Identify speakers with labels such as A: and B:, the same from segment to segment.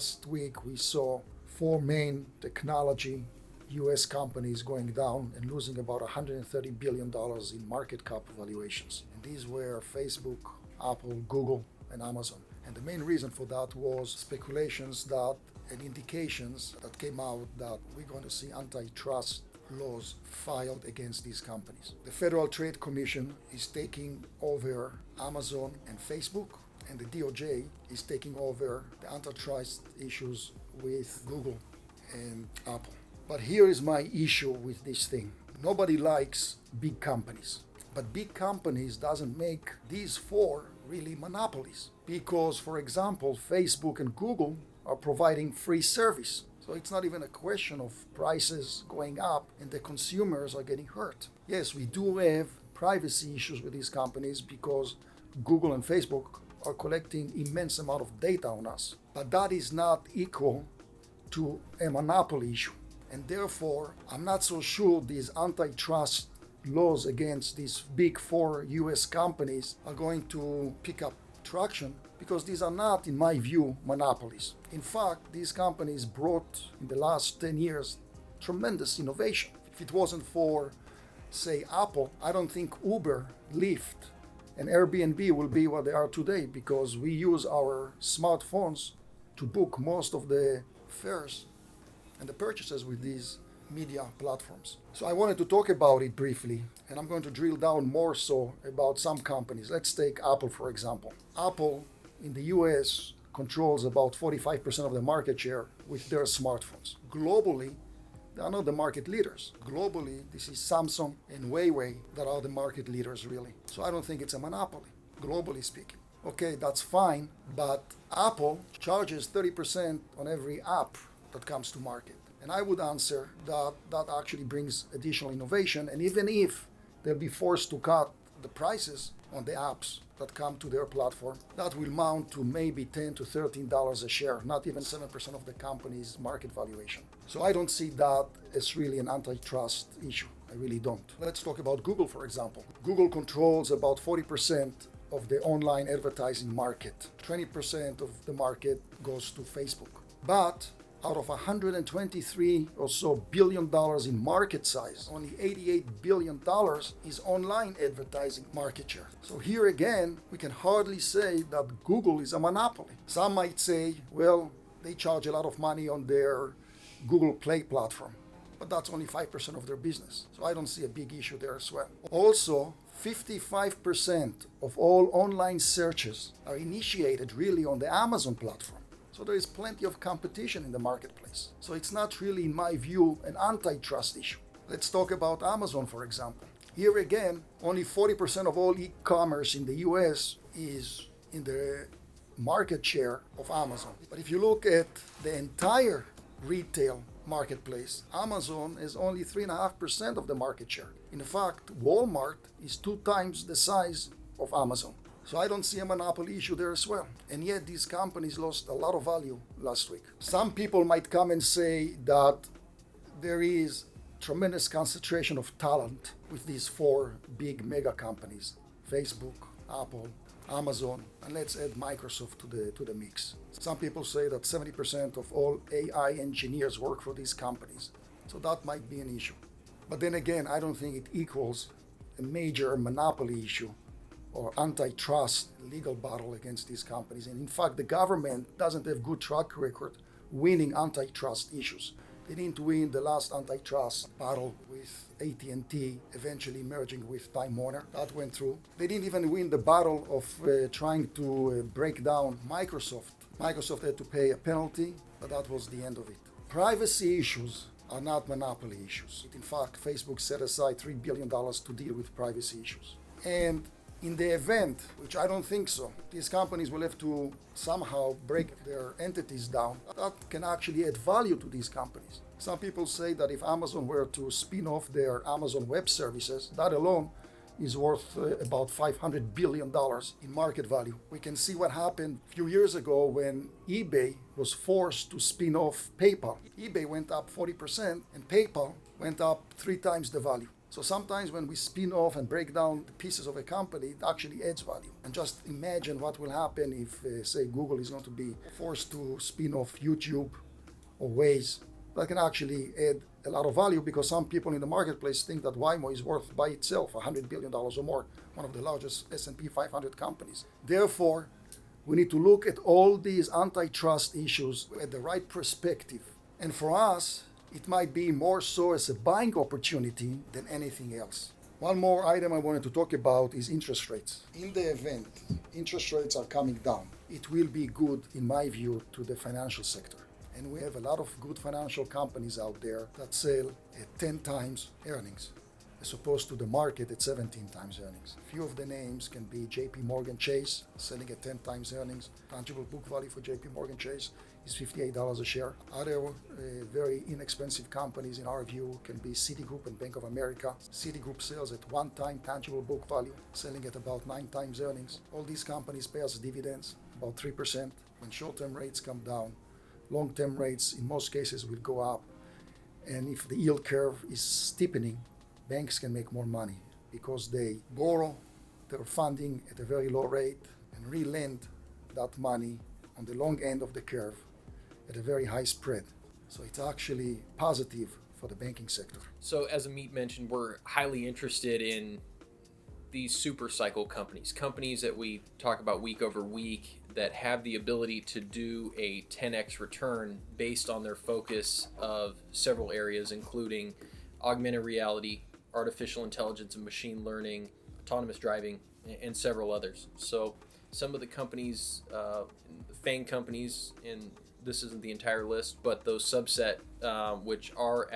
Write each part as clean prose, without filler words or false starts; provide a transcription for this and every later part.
A: last week we saw four main technology US companies going down and losing about $130 billion in market cap valuations. And these were Facebook, Apple, Google, and Amazon. And the main reason for that was speculations that and indications that came out that we're going to see antitrust laws filed against these companies. The Federal Trade Commission is taking over Amazon and Facebook, and the DOJ is taking over the antitrust issues with Google and Apple. But here is my issue with this thing. Nobody likes big companies. But big companies doesn't make these four really monopolies. Because, for example, Facebook and Google are providing free service. So it's not even a question of prices going up and the consumers are getting hurt. Yes, we do have privacy issues with these companies because Google and Facebook are collecting immense amount of data on us. But that is not equal to a monopoly issue. And therefore, I'm not so sure these antitrust laws against these big four US companies are going to pick up traction because these are not, in my view, monopolies. In fact, these companies brought in the last 10 years tremendous innovation. If it wasn't for, say, Apple, I don't think Uber, Lyft, and Airbnb will be what they are today because we use our smartphones to book most of the fares and the purchases with these media platforms. So I wanted to talk about it briefly, and I'm going to drill down more so about some companies. Let's take Apple, for example. Apple in the US controls about 45% of the market share with their smartphones. Globally, they are not the market leaders. Globally, this is Samsung and Huawei that are the market leaders, really. So I don't think it's a monopoly, globally speaking. Okay, that's fine, but Apple charges 30% on every app that comes to market. And I would answer that that actually brings additional innovation. And even if they'll be forced to cut the prices on the apps that come to their platform, that will mount to maybe $10 to $13 a share, not even 7% of the company's market valuation. So I don't see that as really an antitrust issue. I really don't. Let's talk about Google, for example. Google controls about 40% of the online advertising market. 20% of the market goes to Facebook. But out of $123 or so billion in market size, only $88 billion is online advertising market share. So here again, we can hardly say that Google is a monopoly. Some might say, well, they charge a lot of money on their Google Play platform, but that's only 5% of their business. So I don't see a big issue there as well. Also, 55% of all online searches are initiated really on the Amazon platform. So there is plenty of competition in the marketplace. So it's not really, in my view, an antitrust issue. Let's talk about Amazon, for example. Here again, only 40% of all e-commerce in the US is in the market share of Amazon. But if you look at the entire retail marketplace, Amazon is only 3.5% of the market share. In fact, Walmart is 2 times the size of Amazon. So I don't see a monopoly issue there as well. And yet these companies lost a lot of value last week. Some people might come and say that there is tremendous concentration of talent with these 4 big mega companies, Facebook, Apple, Amazon, and let's add Microsoft to the mix. Some people say that 70% of all AI engineers work for these companies. So that might be an issue. But then again, I don't think it equals a major monopoly issue or antitrust legal battle against these companies. And in fact, the government doesn't have good track record winning antitrust issues. They didn't win the last antitrust battle with AT&T, eventually merging with Time Warner. That went through. They didn't even win the battle of trying to break down Microsoft. Microsoft had to pay a penalty, but that was the end of it. Privacy issues are not monopoly issues. In fact, Facebook set aside $3 billion to deal with privacy issues. And in the event, which I don't think so, these companies will have to somehow break their entities down. That can actually add value to these companies. Some people say that if Amazon were to spin off their Amazon Web Services, that alone is worth about $500 billion in market value. We can see what happened a few years ago when eBay was forced to spin off PayPal. eBay went up 40% and PayPal went up 3 times the value. So sometimes when we spin off and break down the pieces of a company, it actually adds value. And just imagine what will happen if, say, Google is going to be forced to spin off YouTube or Waze. That can actually add a lot of value because some people in the marketplace think that Waymo is worth by itself $100 billion or more, one of the largest S&P 500 companies. Therefore, we need to look at all these antitrust issues at the right perspective. And for us, it might be more so as a buying opportunity than anything else. One more item I wanted to talk about is interest rates. In the event interest rates are coming down, it will be good, in my view, to the financial sector. And we have a lot of good financial companies out there that sell at 10 times earnings, as opposed to the market at 17 times earnings. A few of the names can be JP Morgan Chase, selling at 10 times earnings. Tangible book value for JP Morgan Chase is $58 a share. Other very inexpensive companies, in our view, can be Citigroup and Bank of America. Citigroup sells at 1 time tangible book value, selling at about 9 times earnings. All these companies pay us dividends, about 3%. When short-term rates come down, long-term rates in most cases will go up. And if the yield curve is steepening, banks can make more money because they borrow their funding at a very low rate and re-lend that money on the long end of the curve at a very high spread. So it's actually positive for the banking sector.
B: So as Amit mentioned, we're highly interested in these super cycle companies that we talk about week over week that have the ability to do a 10x return based on their focus of several areas, including augmented reality, artificial intelligence and machine learning, autonomous driving, and several others. So some of the companies, FANG companies, and this isn't the entire list, but those subset which are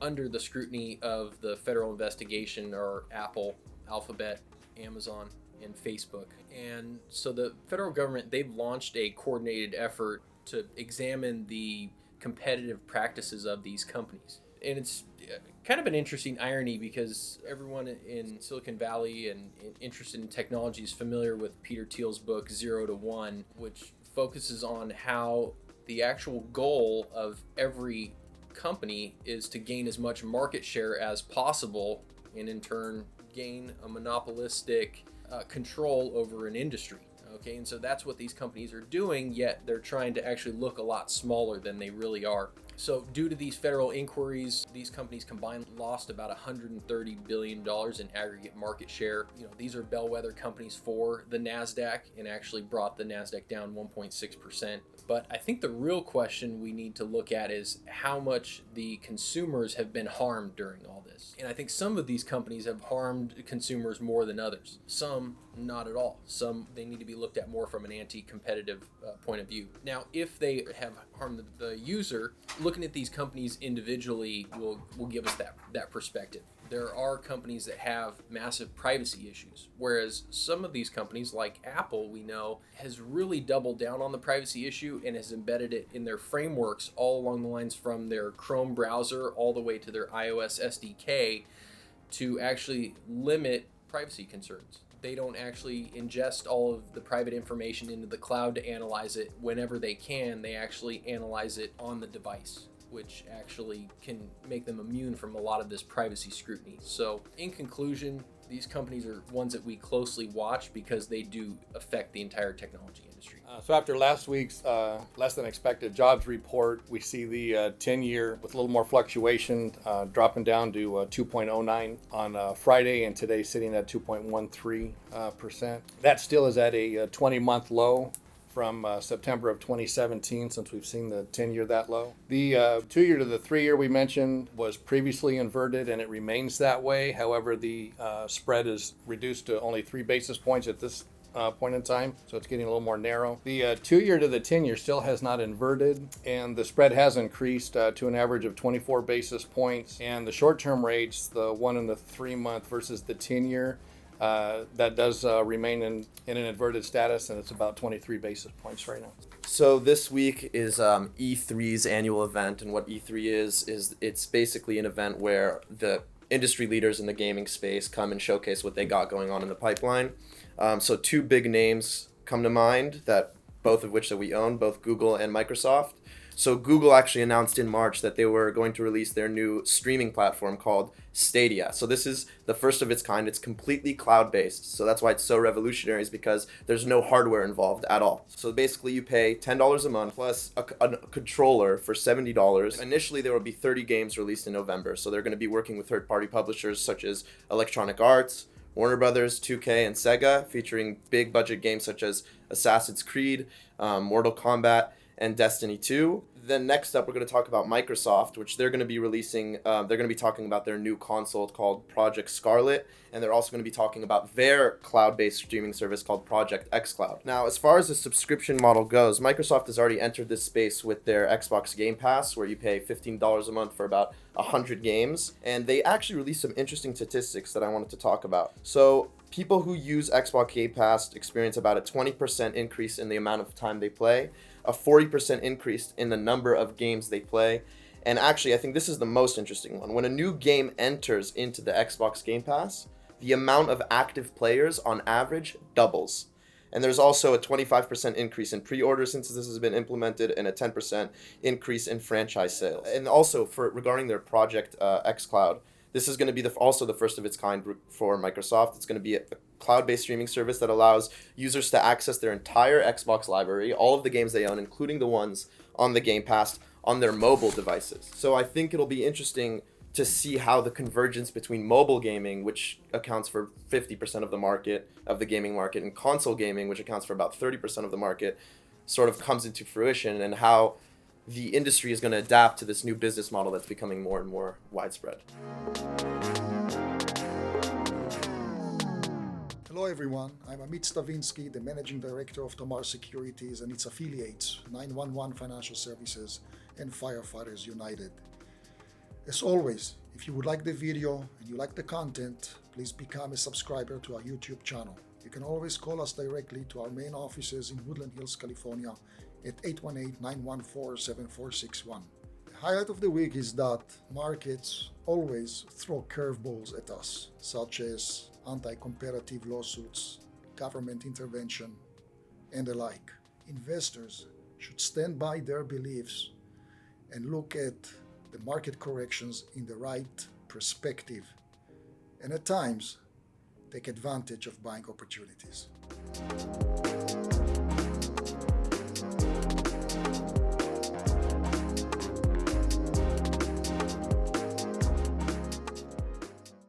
B: under the scrutiny of the federal investigation are Apple, Alphabet, Amazon, and Facebook. And so the federal government, they've launched a coordinated effort to examine the competitive practices of these companies. And it's kind of an interesting irony because everyone in Silicon Valley and interested in technology is familiar with Peter Thiel's book 0 to 1, which focuses on how the actual goal of every company is to gain as much market share as possible and in turn gain a monopolistic control over an industry. Okay, and so that's what these companies are doing, yet they're trying to actually look a lot smaller than they really are. So due to these federal inquiries, these companies combined lost about $130 billion in aggregate market share. These are bellwether companies for the NASDAQ and actually brought the NASDAQ down 1.6%. But I think the real question we need to look at is how much the consumers have been harmed during all this. And I think some of these companies have harmed consumers more than others. Some not at all. Some they need to be looked at more from an anti-competitive point of view. Now, if they have harmed the user, looking at these companies individually will give us that perspective. There are companies that have massive privacy issues, whereas some of these companies like Apple, we know, has really doubled down on the privacy issue and has embedded it in their frameworks all along the lines from their Chrome browser all the way to their iOS SDK to actually limit privacy concerns. They don't actually ingest all of the private information into the cloud to analyze it whenever they can. They actually analyze it on the device, which actually can make them immune from a lot of this privacy scrutiny. So in conclusion, these companies are ones that we closely watch because they do affect the entire technology industry.
C: So after last week's less than expected jobs report, we see the 10-year with a little more fluctuation dropping down to 2.09 on Friday, and today sitting at 2.13%. That still is at a 20-month low from September of 2017, since we've seen the 10-year that low. The 2-year to the 3-year we mentioned was previously inverted, and it remains that way. However, the spread is reduced to only 3 basis points at this point in time, so it's getting a little more narrow. The 2-year to the 10-year still has not inverted, and the spread has increased to an average of 24 basis points. And the short-term rates, the 1 and the 3 month versus the 10-year, that does remain in an inverted status, and it's about 23 basis points right now.
D: So this week is E3's annual event, and what E3 is it's basically an event where the industry leaders in the gaming space come and showcase what they got going on in the pipeline. So 2 big names come to mind, that both of which that we own, both Google and Microsoft. So Google actually announced in March that they were going to release their new streaming platform called Stadia. So this is the first of its kind. It's completely cloud-based. So that's why it's so revolutionary, is because there's no hardware involved at all. So basically you pay $10 a month plus a controller for $70. Initially there will be 30 games released in November. So they're going to be working with third-party publishers such as Electronic Arts, Warner Brothers, 2K, and Sega, featuring big budget games such as Assassin's Creed, Mortal Kombat, and Destiny 2. Then next up, we're going to talk about Microsoft, which they're going to be releasing, they're going to be talking about their new console called Project Scarlet, and they're also going to be talking about their cloud-based streaming service called Project xCloud. Now, as far as the subscription model goes, Microsoft has already entered this space with their Xbox Game Pass, where you pay $15 a month for about 100 games, and they actually released some interesting statistics that I wanted to talk about. So, people who use Xbox Game Pass experience about a 20% increase in the amount of time they play, a 40% increase in the number of games they play, and actually I think this is the most interesting one. When a new game enters into the Xbox Game Pass, the amount of active players on average doubles. And there's also a 25% increase in pre-orders since this has been implemented, and a 10% increase in franchise sales. And also regarding their Project xCloud, this is going to be also the first of its kind for Microsoft. It's going to be a cloud-based streaming service that allows users to access their entire Xbox library, all of the games they own, including the ones on the Game Pass, on their mobile devices. So I think it'll be interesting to see how the convergence between mobile gaming, which accounts for 50% of the market, of the gaming market, and console gaming, which accounts for about 30% of the market, sort of comes into fruition, and how the industry is going to adapt to this new business model that's becoming more and more widespread.
A: Hello everyone, I'm Amit Stavinsky, the Managing Director of Tamar Securities and its affiliates, 911 Financial Services and Firefighters United. As always, if you would like the video and you like the content, please become a subscriber to our YouTube channel. You can always call us directly to our main offices in Woodland Hills, California at 818-914-7461. The highlight of the week is that markets always throw curveballs at us, such as anti-competitive lawsuits, government intervention, and the like. Investors should stand by their beliefs and look at the market corrections in the right perspective, and at times take advantage of buying opportunities.